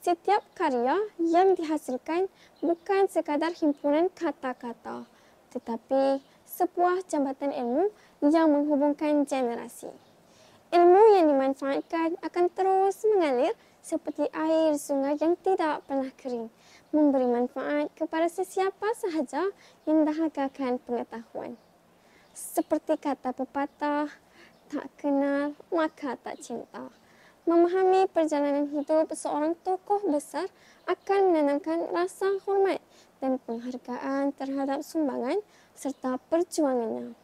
Setiap karya yang dihasilkan bukan sekadar himpunan kata-kata, tetapi sebuah jambatan ilmu yang menghubungkan generasi. Ilmu yang dimanfaatkan akan terus mengalir seperti air sungai yang tidak pernah kering, memberi manfaat kepada sesiapa sahaja yang dahagakan pengetahuan. Seperti kata pepatah, tak kenal maka tak cinta. Memahami perjalanan hidup seorang tokoh besar akan menanamkan rasa hormat dan penghargaan terhadap sumbangan serta perjuangannya.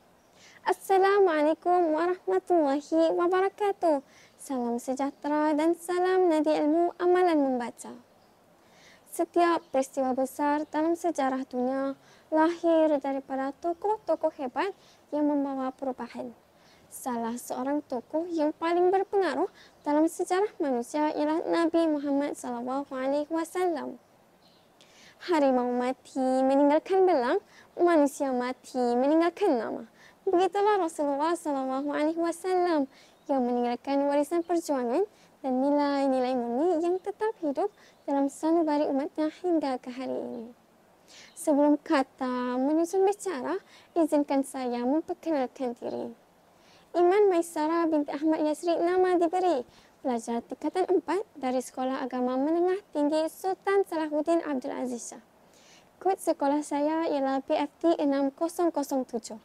Assalamualaikum warahmatullahi wabarakatuh. Salam sejahtera dan salam nadi ilmu amalan membaca. Setiap peristiwa besar dalam sejarah dunia lahir daripada tokoh-tokoh hebat yang membawa perubahan. Salah seorang tokoh yang paling berpengaruh dalam sejarah manusia ialah Nabi Muhammad SAW. Harimau mati meninggalkan belang, manusia mati meninggalkan nama. Begitulah Rasulullah SAW yang meninggalkan warisan perjuangan dan nilai-nilai murni yang tetap hidup dalam sanubari umatnya hingga ke hari ini. Sebelum kata menyusun bicara, izinkan saya memperkenalkan diri. Iman Maisara binti Ahmad Yasri nama diberi, pelajar tingkatan 4 dari Sekolah Agama Menengah Tinggi Sultan Salahuddin Abdul Aziz Shah. Kod sekolah saya ialah BFT 6007.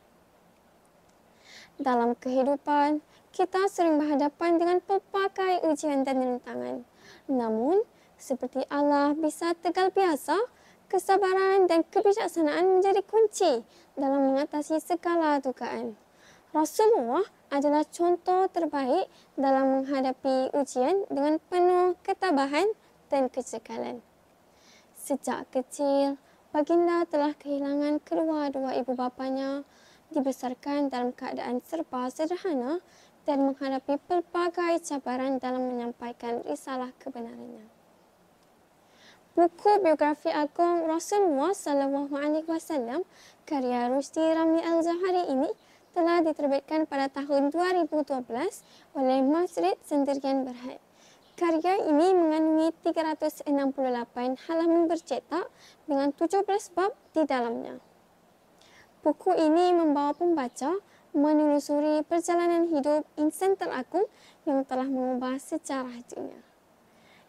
Dalam kehidupan, kita sering berhadapan dengan pelbagai ujian dan rintangan. Namun, seperti Allah bisa tegal biasa, kesabaran dan kebijaksanaan menjadi kunci dalam mengatasi segala dugaan. Rasulullah adalah contoh terbaik dalam menghadapi ujian dengan penuh ketabahan dan kecekalan. Sejak kecil, baginda telah kehilangan kedua-dua ibu bapanya, dibesarkan dalam keadaan serba sederhana dan menghadapi pelbagai cabaran dalam menyampaikan risalah kebenarannya. Buku biografi agung Rasulullah SAW karya Rusdi Ramli Al-Zahari ini telah diterbitkan pada tahun 2012 oleh Masjid Sendirian Berhad. Karya ini mengandungi 368 halaman bercetak dengan 17 bab di dalamnya. Buku ini membawa pembaca menelusuri perjalanan hidup insan teragung yang telah mengubah sejarah dunia.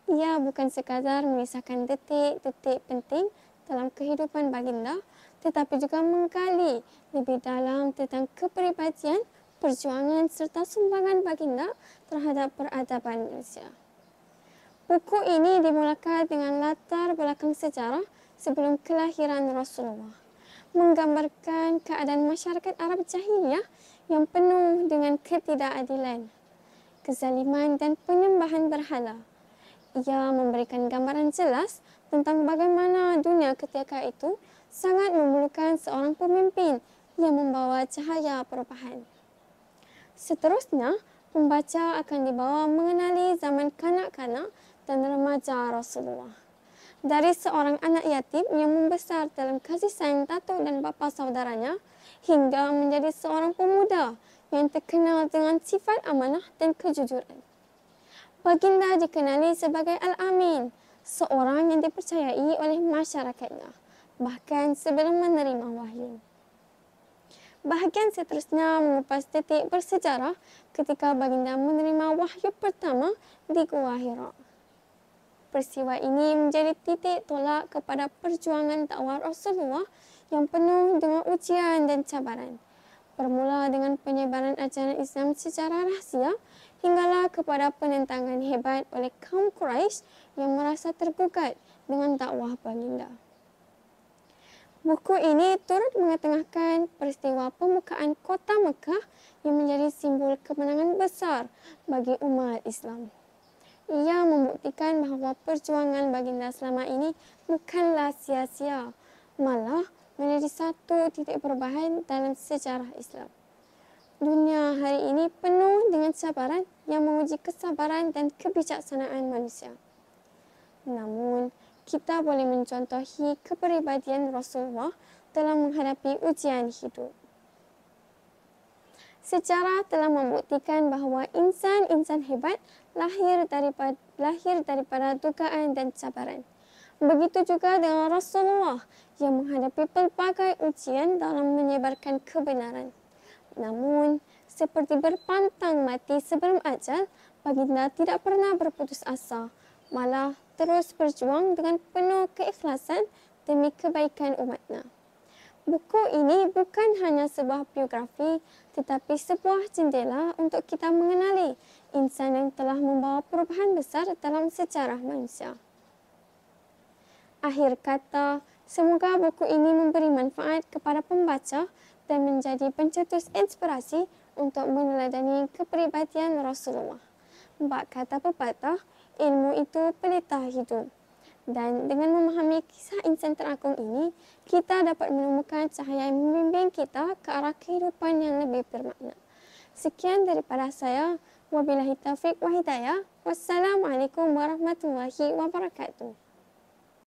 Ia bukan sekadar mengisahkan detik-detik penting dalam kehidupan baginda, tetapi juga menggali lebih dalam tentang kepribadian, perjuangan serta sumbangan baginda terhadap peradaban manusia. Buku ini dimulakan dengan latar belakang sejarah sebelum kelahiran Rasulullah, menggambarkan keadaan masyarakat Arab jahiliyah yang penuh dengan ketidakadilan, kezaliman dan penyembahan berhala. Ia memberikan gambaran jelas tentang bagaimana dunia ketika itu sangat memerlukan seorang pemimpin yang membawa cahaya perubahan. Seterusnya, pembaca akan dibawa mengenali zaman kanak-kanak dan remaja Rasulullah. Dari seorang anak yatim yang membesar dalam kasih sayang datuk dan bapa saudaranya, hingga menjadi seorang pemuda yang terkenal dengan sifat amanah dan kejujuran. Baginda dikenali sebagai Al-Amin, seorang yang dipercayai oleh masyarakatnya, bahkan sebelum menerima wahyu. Bahagian seterusnya mengupas detik bersejarah ketika baginda menerima wahyu pertama di Gua Hira. Peristiwa ini menjadi titik tolak kepada perjuangan dakwah Rasulullah yang penuh dengan ujian dan cabaran. Bermula dengan penyebaran ajaran Islam secara rahsia, hinggalah kepada penentangan hebat oleh kaum Quraisy yang merasa tergugat dengan dakwah baginda. Buku ini turut mengetengahkan peristiwa pembukaan kota Mekah yang menjadi simbol kemenangan besar bagi umat Islam. Ia membuktikan bahawa perjuangan baginda selama ini bukanlah sia-sia, malah menjadi satu titik perubahan dalam sejarah Islam. Dunia hari ini penuh dengan cabaran yang menguji kesabaran dan kebijaksanaan manusia. Namun, kita boleh mencontohi kepribadian Rasulullah dalam menghadapi ujian hidup. Sejarah telah membuktikan bahawa insan-insan hebat lahir lahir daripada dugaan dan cabaran. Begitu juga dengan Rasulullah yang menghadapi pelbagai ujian dalam menyebarkan kebenaran. Namun, seperti berpantang mati sebelum ajal, baginda tidak pernah berputus asa, malah terus berjuang dengan penuh keikhlasan demi kebaikan umatnya. Buku ini bukan hanya sebuah biografi, tetapi sebuah jendela untuk kita mengenali insan yang telah membawa perubahan besar dalam sejarah manusia. Akhir kata, semoga buku ini memberi manfaat kepada pembaca dan menjadi pencetus inspirasi untuk meneladani kepribadian Rasulullah. Bak kata pepatah, ilmu itu pelita hidup. Dan dengan memahami kisah insan teragung ini, kita dapat menemukan cahaya yang membimbing kita ke arah kehidupan yang lebih bermakna. Sekian daripada saya. Wabillahi taufiq wa hidayah. Wassalamualaikum warahmatullahi wabarakatuh.